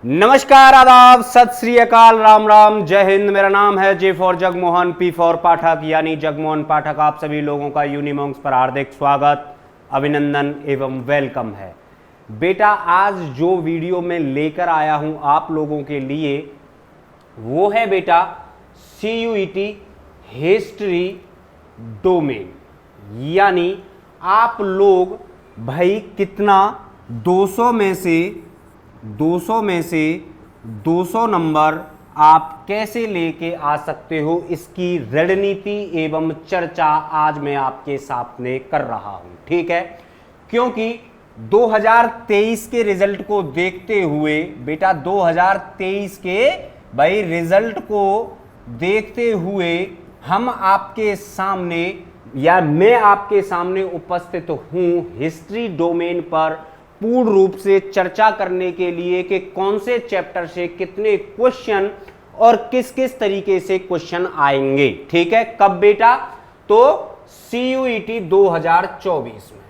नमस्कार, आदाब, सत श्री अकाल, राम राम, जय हिंद। मेरा नाम है J for Jagmohan, P for Pathak यानी जगमोहन पाठक। आप सभी लोगों का यूनिमॉन्क्स पर हार्दिक स्वागत, अभिनंदन एवं वेलकम है। बेटा, आज जो वीडियो मैं लेकर आया हूं आप लोगों के लिए वो है बेटा CUET हिस्ट्री डोमेन। यानी आप लोग भाई कितना 200 में से 200 नंबर आप कैसे लेके आ सकते हो, इसकी रणनीति एवं चर्चा आज मैं आपके सामने कर रहा हूं। ठीक है, क्योंकि 2023 के रिजल्ट को देखते हुए बेटा 2023 के भाई रिजल्ट को देखते हुए हम आपके सामने या मैं आपके सामने उपस्थित हूं हिस्ट्री डोमेन पर पूर्ण रूप से चर्चा करने के लिए कि कौन से चैप्टर से कितने क्वेश्चन और किस किस तरीके से क्वेश्चन आएंगे। ठीक है, कब बेटा? तो CUET 2024 में।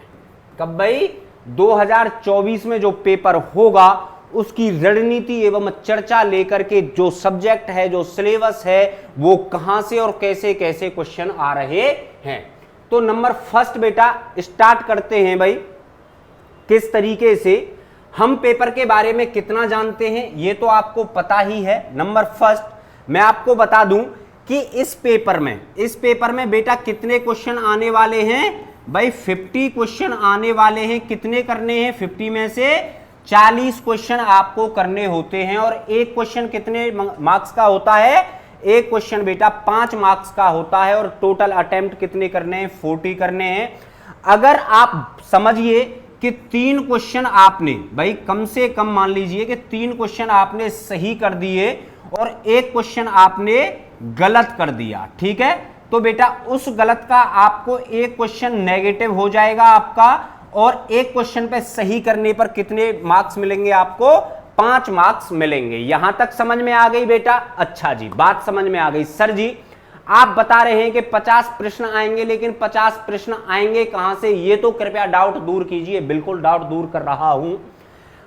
कब भाई? 2024 में जो पेपर होगा उसकी रणनीति एवं चर्चा लेकर के जो सब्जेक्ट है, जो सिलेबस है, वो कहां से और कैसे कैसे क्वेश्चन आ रहे हैं। तो नंबर फर्स्ट बेटा स्टार्ट करते हैं भाई। किस तरीके से हम पेपर के बारे में कितना जानते हैं ये तो आपको पता ही है। नंबर फर्स्ट मैं आपको बता दूं कि इस पेपर में बेटा कितने क्वेश्चन आने वाले हैं भाई? 50 क्वेश्चन आने वाले हैं। कितने करने हैं? 50 में से 40 क्वेश्चन आपको करने होते हैं। और एक क्वेश्चन कितने मार्क्स का होता है? एक क्वेश्चन बेटा 5 मार्क्स का होता है। और टोटल अटेम्प्ट कितने करने हैं? 40 करने हैं। अगर आप समझिए कि 3 क्वेश्चन आपने भाई कम से कम मान लीजिए कि 3 क्वेश्चन आपने सही कर दिए और एक क्वेश्चन आपने गलत कर दिया। ठीक है, तो बेटा उस गलत का आपको एक क्वेश्चन नेगेटिव हो जाएगा आपका, और एक क्वेश्चन पे सही करने पर कितने मार्क्स मिलेंगे आपको? 5 मार्क्स मिलेंगे। यहां तक समझ में आ गई बेटा? अच्छा जी, बात समझ में आ गई। सर जी आप बता रहे हैं कि 50 प्रश्न आएंगे, लेकिन 50 प्रश्न आएंगे कहां से? ये तो कृपया डाउट दूर कीजिए। बिल्कुल डाउट दूर कर रहा हूं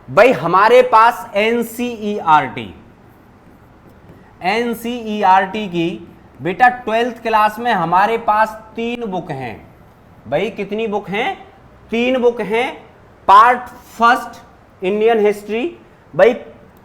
भाई। हमारे पास NCERT की बेटा 12th क्लास में हमारे पास 3 बुक हैं भाई। कितनी बुक हैं? 3 बुक हैं। पार्ट फर्स्ट इंडियन हिस्ट्री भाई,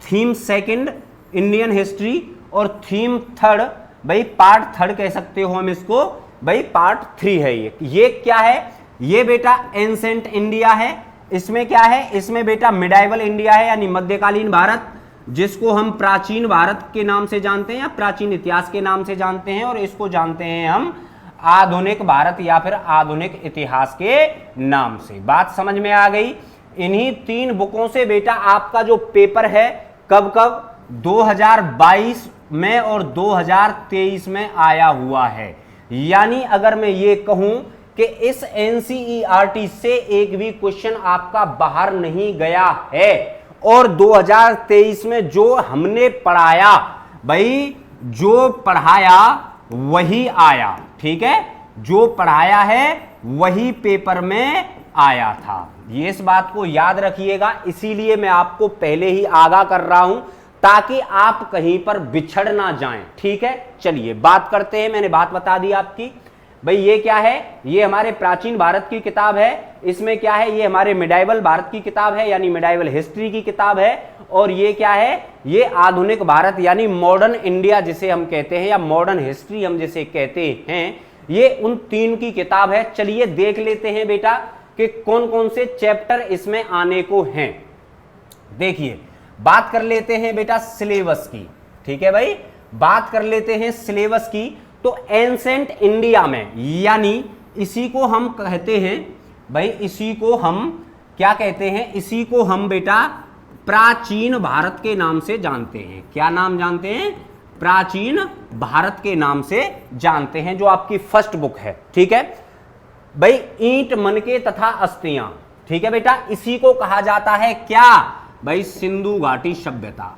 थीम सेकंड इंडियन हिस्ट्री, और थीम थर्ड भाई पार्ट थर्ड कह सकते हो हम इसको भाई, पार्ट 3 है ये क्या है? ये बेटा एंसेंट इंडिया है। इसमें क्या है? इसमें बेटा मिडाइवल इंडिया है, यानी मध्यकालीन भारत, जिसको हम प्राचीन भारत के नाम से जानते हैं या प्राचीन इतिहास के नाम से जानते हैं, और इसको जानते हैं हम आधुनिक भारत या फिर आधुनिक इतिहास के नाम से। बात समझ में आ गई? इन्हीं 3 बुकों से बेटा आपका जो पेपर है कब कब? 2022 में और 2023 में आया हुआ है। यानी अगर मैं ये कहूं कि इस NCERT से एक भी क्वेश्चन आपका बाहर नहीं गया है, और 2023 में जो हमने पढ़ाया भाई, जो पढ़ाया वही आया। ठीक है, जो पढ़ाया है वही पेपर में आया था। ये इस बात को याद रखिएगा। इसीलिए मैं आपको पहले ही आगाह कर रहा हूं ताकि आप कहीं पर बिछड़ ना जाएं। ठीक है, चलिए बात करते हैं। मैंने बात बता दी आपकी भाई। ये क्या है? ये हमारे प्राचीन भारत की किताब है। इसमें क्या है? ये हमारे मिडाइवल भारत की किताब है, यानी मिडाइवल हिस्ट्री की किताब है। और ये क्या है? ये आधुनिक भारत यानी मॉडर्न इंडिया जिसे हम कहते हैं, या मॉडर्न हिस्ट्री हम जिसे कहते हैं, ये उन 3 की किताब है। चलिए देख लेते हैं बेटा कि कौन कौन से चैप्टर इसमें आने को हैं। देखिए, बात कर लेते हैं बेटा सिलेबस की। ठीक है भाई, बात कर लेते हैं सिलेबस की। तो एंसेंट इंडिया में, यानी इसी को हम कहते हैं भाई, इसी को हम क्या कहते हैं? इसी को हम बेटा प्राचीन भारत के नाम से जानते हैं। क्या नाम जानते हैं? प्राचीन भारत के नाम से जानते हैं, जो आपकी फर्स्ट बुक है। ठीक है भाई, ईंट मनके तथा अस्थियां। ठीक है बेटा, इसी को कहा जाता है क्या भाई? सिंधु घाटी सभ्यता।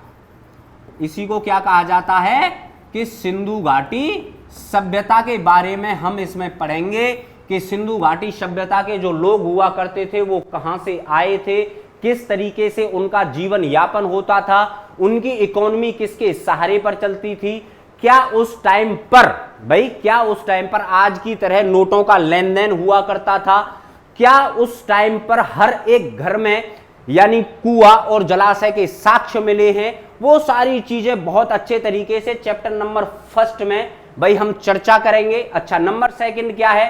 इसी को क्या कहा जाता है? कि सिंधु घाटी सभ्यता के बारे में हम इसमें पढ़ेंगे कि सिंधु घाटी सभ्यता के जो लोग हुआ करते थे वो कहां से आए थे, किस तरीके से उनका जीवन यापन होता था, उनकी इकोनॉमी किसके सहारे पर चलती थी? क्या उस टाइम पर भाई, क्या उस टाइम पर आज की तरह नोटों का लेन देन हुआ करता था? क्या उस टाइम पर हर एक घर में यानी कुआं और जलाशय के साक्ष्य मिले हैं? वो सारी चीजें बहुत अच्छे तरीके से चैप्टर नंबर फर्स्ट में भाई हम चर्चा करेंगे। अच्छा, नंबर सेकंड क्या है?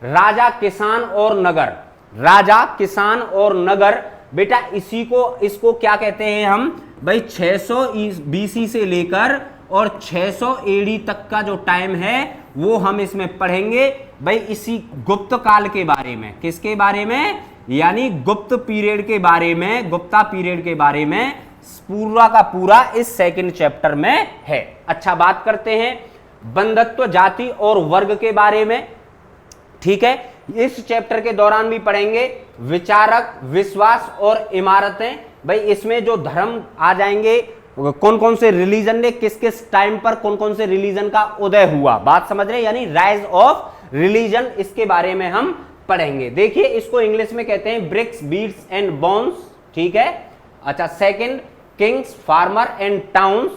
राजा, किसान और नगर। राजा, किसान और नगर, बेटा इसको क्या कहते हैं हम भाई? 600 BC से लेकर और 600 AD तक का जो टाइम है वो हम इसमें पढ़ेंगे भाई, इसी गुप्त काल के बारे में। किसके बारे में? यानी गुप्त पीरियड के बारे में, गुप्ता पीरियड के बारे में पूरा का पूरा इस सेकंड चैप्टर में है। अच्छा, बात करते हैं बंधत्व, जाति और वर्ग के बारे में। ठीक है, इस चैप्टर के दौरान भी पढ़ेंगे विचारक, विश्वास और इमारतें। भाई इसमें जो धर्म आ जाएंगे, कौन कौन से रिलीजन ने किस किस टाइम पर कौन कौन से रिलीजन का उदय हुआ, बात समझ रहे हैं? यानी राइज ऑफ रिलीजन, इसके बारे में हम पढ़ेंगे। देखिए, इसको इंग्लिश में कहते हैं ब्रिक्स, बीड्स एंड बोन्स। ठीक है। अच्छा, second kings, farmer and towns,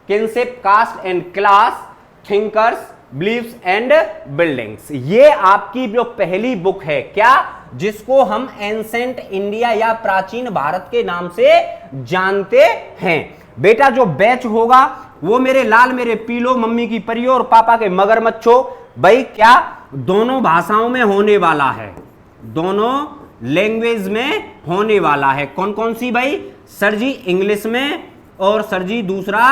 kinship, caste and class, thinkers, believes and buildings. ये आपकी जो पहली बुक है, क्या, जिसको हम एंसेंट इंडिया या प्राचीन भारत के नाम से जानते हैं। बेटा जो बैच होगा वो मेरे लाल, मेरे पीलो, मम्मी की परियों और पापा के मगरमच्छों, भाई क्या दोनों भाषाओं में होने वाला है, दोनों लैंग्वेज में होने वाला है। कौन कौन सी भाई? सर जी इंग्लिश में और सर जी दूसरा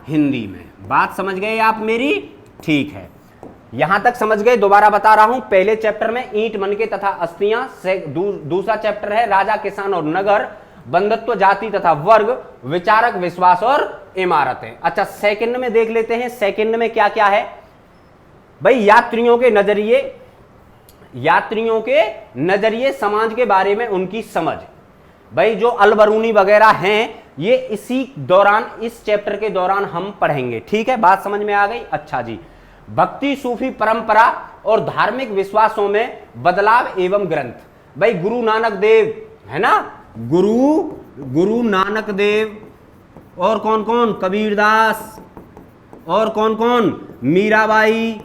हिंदी में। बात समझ गए आप मेरी? ठीक है, यहां तक समझ गए? दोबारा बता रहा हूं, पहले चैप्टर में ईंट, मनके तथा अस्थियां, दूसरा चैप्टर है राजा, किसान और नगर, बंधत्व, जाति तथा वर्ग, विचारक, विश्वास और इमारतें। अच्छा, सेकंड में देख लेते हैं, सेकंड में क्या क्या है भाई? यात्रियों के नजरिए, यात्रियों के नजरिए, समाज के बारे में उनकी समझ। भाई जो अलबरूनी वगैरह हैं, ये इसी दौरान, इस चैप्टर के दौरान हम पढ़ेंगे। ठीक है, बात समझ में आ गई? अच्छा जी, भक्ति, सूफी परंपरा और धार्मिक विश्वासों में बदलाव एवं ग्रंथ। भाई गुरु नानक देव है ना, गुरु नानक देव और कौन कौन? कबीरदास और कौन कौन? मीराबाई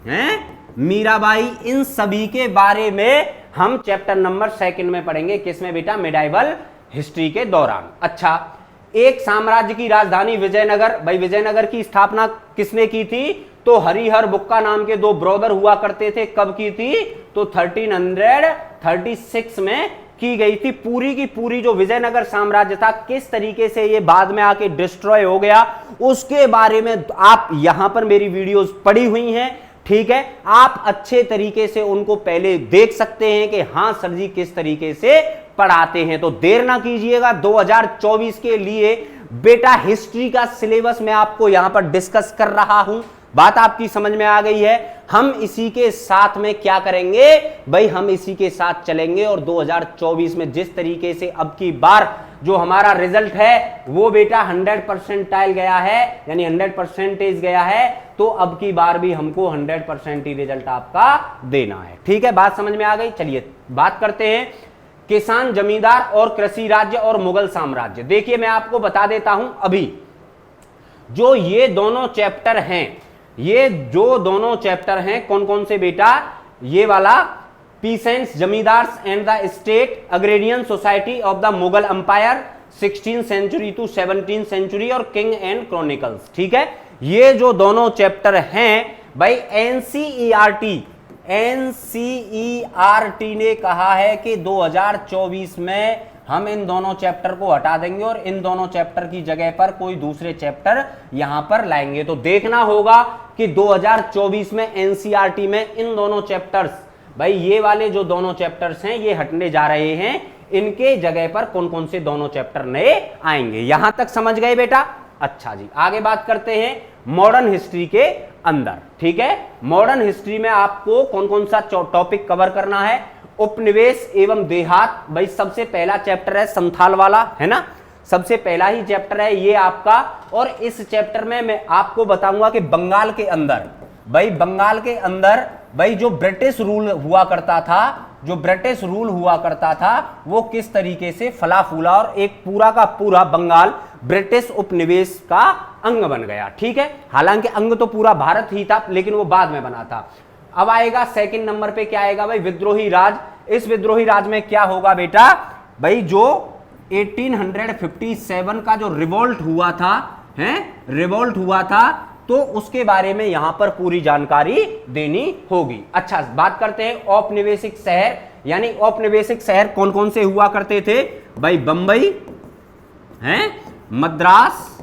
हैं, मीराबाई। इन सभी के बारे में हम चैप्टर नंबर सेकंड में पढ़ेंगे। किसमें बेटा? मिडाइवल हिस्ट्री के दौरान। अच्छा, एक साम्राज्य की राजधानी विजयनगर। भाई विजयनगर की स्थापना किसने की थी? तो हरिहर बुक्का नाम के दो ब्रदर हुआ करते थे। कब की थी? तो 1336 में की गई थी। पूरी की पूरी जो विजयनगर साम्राज्य था, किस तरीके से ये बाद में आके डिस्ट्रॉय हो गया, उसके बारे में आप यहां पर मेरी वीडियोस पड़ी हुई हैं। ठीक है, आप अच्छे तरीके से उनको पहले देख सकते हैं कि हां सर जी किस तरीके से पढ़ाते हैं। तो देर ना कीजिएगा, 2024 के लिए बेटा हिस्ट्री का सिलेबस मैं आपको यहां पर डिस्कस कर रहा हूं। बात आपकी समझ में आ गई है? हम इसी के साथ में क्या करेंगे भाई? हम इसी के साथ चलेंगे और 2024 में जिस तरीके से अब की बार जो हमारा रिजल्ट है वो बेटा 100% गया है, यानी 100% गया है, तो अब की बार भी हमको 100% ही रिजल्ट आपका देना है। ठीक है, बात समझ में आ गई? चलिए बात करते हैं किसान, जमींदार और कृषि राज्य और मुगल साम्राज्य। देखिए मैं आपको बता देता हूं, अभी जो ये दोनों चैप्टर हैं, ये जो दोनों चैप्टर हैं कौन कौन से बेटा? ये वाला peasants, zamindars and the state, agrarian society of the Mughal empire 16th century to 17th century और किंग एंड क्रॉनिकल्स। ठीक है, ये जो दोनों चैप्टर हैं भाई एनसीईआरटी ने कहा है कि 2024 में हम इन दोनों चैप्टर को हटा देंगे और इन दोनों चैप्टर की जगह पर कोई दूसरे चैप्टर यहां पर लाएंगे। तो देखना होगा कि 2024 में एनसीईआरटी में इन दोनों चैप्टर्स, भाई ये वाले जो दोनों चैप्टर्स हैं ये हटने जा रहे हैं, इनके जगह पर कौन कौन से दोनों चैप्टर नए आएंगे। यहां तक समझ गए बेटा? अच्छा जी, आगे बात करते हैं मॉडर्न हिस्ट्री के अंदर। ठीक है, मॉडर्न हिस्ट्री में आपको कौन कौन सा टॉपिक कवर करना है? उपनिवेश एवं देहात। भाई सबसे पहला चैप्टर है संथाल वाला, है ना, सबसे पहला ही चैप्टर है ये आपका। और इस चैप्टर में मैं आपको बताऊंगा कि बंगाल के अंदर, भाई बंगाल के अंदर भाई जो ब्रिटिश रूल हुआ करता था, जो ब्रिटिश रूल हुआ करता था वो किस तरीके से फला फूला और एक पूरा का पूरा बंगाल ब्रिटिश उपनिवेश का अंग बन गया। ठीक है, हालांकि अंग तो पूरा भारत ही था, लेकिन वो बाद में बना था। अब आएगा सेकंड नंबर पे, क्या आएगा भाई, विद्रोही राज। इस विद्रोही राज में क्या होगा बेटा भाई, जो 1857 का जो रिवोल्ट हुआ था, रिवोल्ट हुआ था, तो उसके बारे में यहां पर पूरी जानकारी देनी होगी। अच्छा, बात करते हैं औपनिवेशिक शहर, यानी औपनिवेशिक शहर कौन कौन से हुआ करते थे भाई, बंबई मद्रास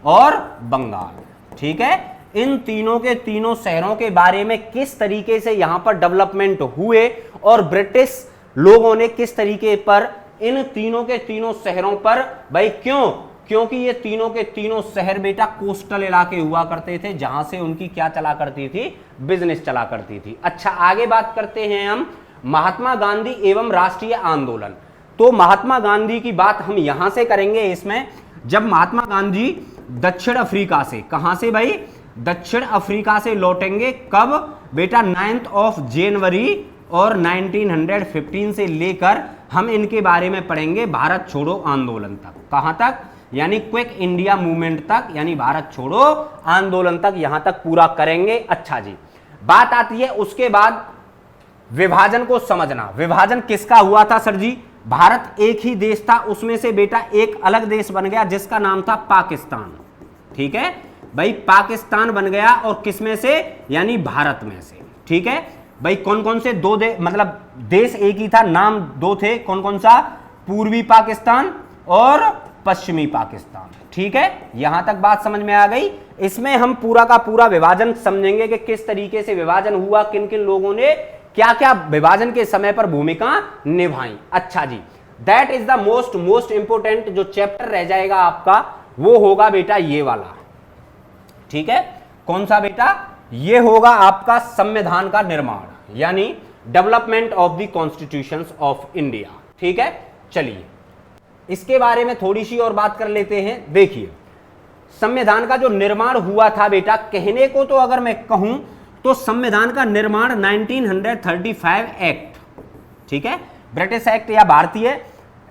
और बंगाल। ठीक है, इन तीनों के तीनों शहरों के बारे में किस तरीके से यहां पर डेवलपमेंट हुए और ब्रिटिश लोगों ने किस तरीके पर इन तीनों के तीनों शहरों पर भाई, क्योंकि ये तीनों के तीनों शहर बेटा कोस्टल इलाके हुआ करते थे, जहां से उनकी क्या चला करती थी, बिजनेस चला करती थी। अच्छा, आगे बात करते हैं हम महात्मा गांधी एवं राष्ट्रीय आंदोलन। तो महात्मा गांधी की बात हम यहां से करेंगे इसमें, जब महात्मा गांधी दक्षिण अफ्रीका से, कहां से भाई, दक्षिण अफ्रीका से लौटेंगे, कब बेटा, 9 जनवरी और 1915 से लेकर हम इनके बारे में पढ़ेंगे भारत छोड़ो आंदोलन तक। कहां तक, यानी क्विक इंडिया मूवमेंट तक, यानी भारत छोड़ो आंदोलन तक, यहां तक पूरा करेंगे। अच्छा जी, बात आती है उसके बाद विभाजन को समझना। विभाजन किसका हुआ था सर जी, भारत एक ही देश था, उसमें से बेटा एक अलग देश बन गया जिसका नाम था पाकिस्तान। ठीक है भाई, पाकिस्तान बन गया, और किसमें से, यानी भारत में से। ठीक है भाई, कौन कौन से दो मतलब देश एक ही था, नाम दो थे, कौन कौन सा, पूर्वी पाकिस्तान और पश्चिमी पाकिस्तान। ठीक है, यहां तक बात समझ में आ गई। इसमें हम पूरा का पूरा विभाजन समझेंगे कि किस तरीके से विभाजन हुआ, किन किन लोगों ने क्या क्या विभाजन के समय पर भूमिका निभाई। अच्छा जी, that is the most important जो चैप्टर रह जाएगा आपका, वो होगा बेटा ये वाला। ठीक है, कौन सा बेटा, ये होगा आपका संविधान का निर्माण, यानी development of the constitutions of India. ठीक है, चलिए इसके बारे में थोड़ी सी और बात कर लेते हैं। देखिए, संविधान का जो निर्माण हुआ था बेटा, कहने को तो अगर मैं कहूं तो संविधान का निर्माण 1935 एक्ट, ठीक है, ब्रिटिश एक्ट या भारतीय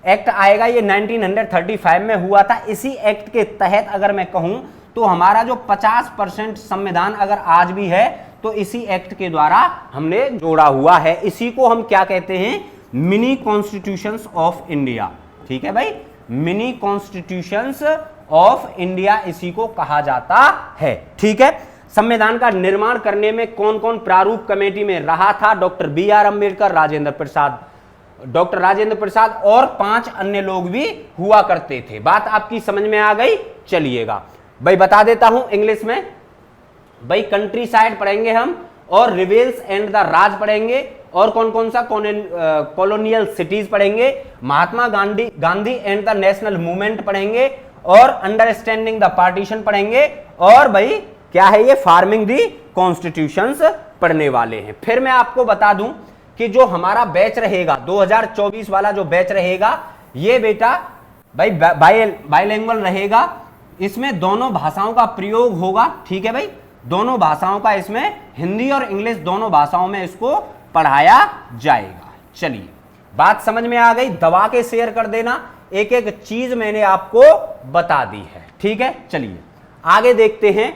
एक्ट आएगा, ये 1935 में हुआ था। इसी एक्ट के तहत अगर मैं कहूं तो हमारा जो 50% संविधान अगर आज भी है तो इसी एक्ट के द्वारा हमने जोड़ा हुआ है। इसी को हम क्या कहते हैं, मिनी कॉन्स्टिट्यूशंस ऑफ इंडिया। ठीक है भाई, मिनी कॉन्स्टिट्यूशंस ऑफ इंडिया इसी को कहा जाता है। ठीक है, संविधान का निर्माण करने में कौन कौन प्रारूप कमेटी में रहा था, doctor BR Ambedkar, doctor Rajendra Prasad और 5 अन्य लोग भी हुआ करते थे। बात आपकी समझ में आ गई। चलिएगा भाई, बता देता हूं इंग्लिश में भाई, कंट्री साइड पढ़ेंगे हम, और रिवेल्स एंड द राज पढ़ेंगे, और कौन कौन सा, कॉलोनियल सिटीज पढ़ेंगे, Mahatma Gandhi and the national movement पढ़ेंगे, और अंडरस्टैंडिंग द पार्टीशन पढ़ेंगे, और भाई क्या है ये, फार्मिंग दी कॉन्स्टिट्यूशंस पढ़ने वाले हैं। फिर मैं आपको बता दूं कि जो हमारा बैच रहेगा 2024 वाला जो बैच रहेगा, ये बेटा भाई बाइलिंगुअल रहेगा, इसमें दोनों भाषाओं का प्रयोग होगा। ठीक है भाई, दोनों भाषाओं का, इसमें हिंदी और इंग्लिश दोनों भाषाओं में इसको पढ़ाया जाएगा। चलिए, बात समझ में आ गई, दबा के शेयर कर देना, एक एक चीज मैंने आपको बता दी है। ठीक है, चलिए आगे देखते हैं।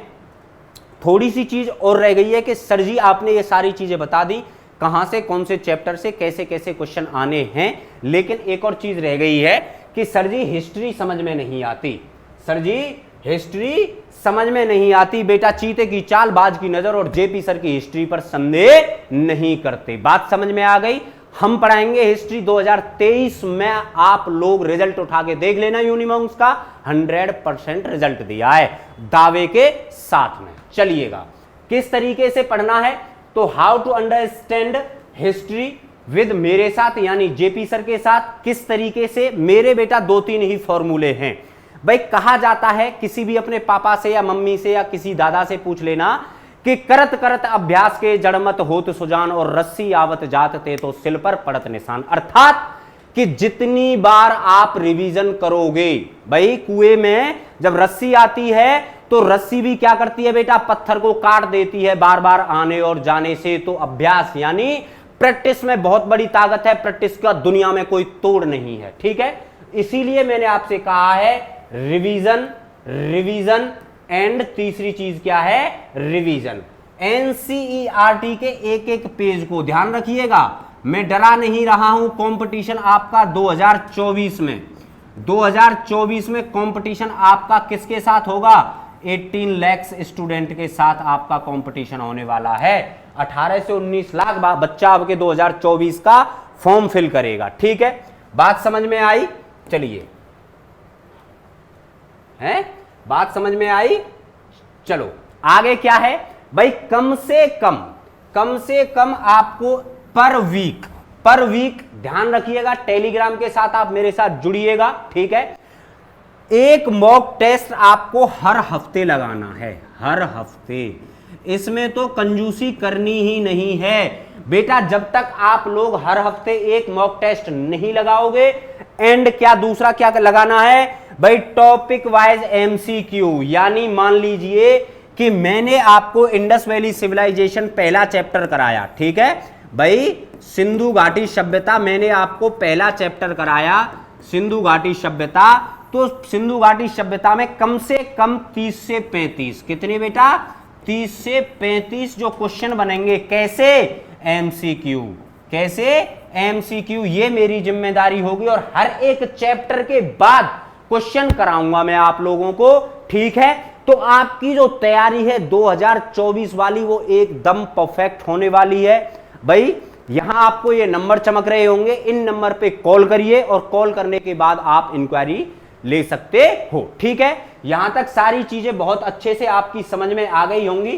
थोड़ी सी चीज और रह गई है कि सर जी आपने ये सारी चीजें बता दी, कहां से, कौन से चैप्टर से कैसे कैसे क्वेश्चन आने हैं, लेकिन एक और चीज रह गई है कि सर जी हिस्ट्री समझ में नहीं आती। सर जी हिस्ट्री समझ में नहीं आती बेटा, चीते की चाल बाज की नजर, और जेपी सर की हिस्ट्री पर संदेह नहीं करते। बात समझ में आ गई। हम पढ़ाएंगे हिस्ट्री 2023 में, आप लोग रिजल्ट उठा के देख लेना, यूनिमॉन्स का 100% रिजल्ट दिया है दावे के साथ में। चलिएगा, किस तरीके से पढ़ना है, तो how to understand history with मेरे साथ, यानी जेपी सर के साथ, किस तरीके से, मेरे बेटा 2-3 ही फॉर्मूले हैं भाई। कहा जाता है, किसी भी अपने पापा से या मम्मी से या किसी दादा से पूछ लेना कि करत करत अभ्यास के जड़मत होत सुजान, और रस्सी आवत जात ते तो सिल पर पड़त निशान। अर्थात कि जितनी बार आप रिवीजन करोगे भाई, कुएं में जब रस्सी आती है तो रस्सी भी क्या करती है बेटा, पत्थर को काट देती है बार बार आने और जाने से। तो अभ्यास यानी प्रैक्टिस में बहुत बड़ी ताकत है, प्रैक्टिस का दुनिया में कोई तोड़ नहीं है। ठीक है, इसीलिए मैंने आपसे कहा है रिवीजन, रिवीजन एंड तीसरी चीज क्या है, रिवीजन। एनसीईआरटी के एक एक पेज को ध्यान रखिएगा, मैं डरा नहीं रहा हूं। कंपटीशन आपका 2024 में, 2024 में कंपटीशन आपका किसके साथ होगा, 18 लाख स्टूडेंट के साथ आपका कंपटीशन होने वाला है। 18 से 19 लाख बच्चा आपके 2024 का फॉर्म फिल करेगा। ठीक है, बात समझ में आई? चलिए, है बात समझ में आई? चलो आगे क्या है भाई, कम से कम आपको पर वीक ध्यान रखिएगा, टेलीग्राम के साथ आप मेरे साथ जुड़िएगा। ठीक है, एक मॉक टेस्ट आपको हर हफ्ते लगाना है, हर हफ्ते। इसमें तो कंजूसी करनी ही नहीं है बेटा। जब तक आप लोग हर हफ्ते एक मॉक टेस्ट नहीं लगाओगे, एंड क्या दूसरा क्या लगाना है भाई, टॉपिक वाइज एमसीक्यू। यानी मान लीजिए कि मैंने आपको इंडस वैली सिविलाइजेशन पहला चैप्टर कराया, ठीक है भाई, सिंधु घाटी सभ्यता मैंने आपको पहला चैप्टर कराया, सिंधु घाटी सभ्यता। तो सिंधु घाटी सभ्यता में कम से कम 30 से 35, कितने बेटा, 30 से 35 जो क्वेश्चन बनेंगे, कैसे, एमसीक्यू। कैसे, एमसीक्यू। ये मेरी जिम्मेदारी होगी और हर एक चैप्टर के बाद क्वेश्चन कराऊंगा मैं आप लोगों को। ठीक है, तो आपकी जो तैयारी है 2024 वाली वो एकदम परफेक्ट होने वाली है भाई। यहां आपको ये नंबर चमक रहे होंगे, इन नंबर पे कॉल करिए और कॉल करने के बाद आप इंक्वायरी ले सकते हो। ठीक है, यहां तक सारी चीजें बहुत अच्छे से आपकी समझ में आ गई होंगी।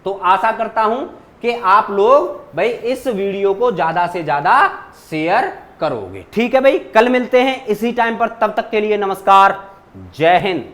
तो आशा करता हूं कि आप लोग भाई इस वीडियो को ज्यादा से ज्यादा शेयर करोगे। ठीक है भाई, कल मिलते हैं इसी टाइम पर, तब तक के लिए नमस्कार, जय हिंद।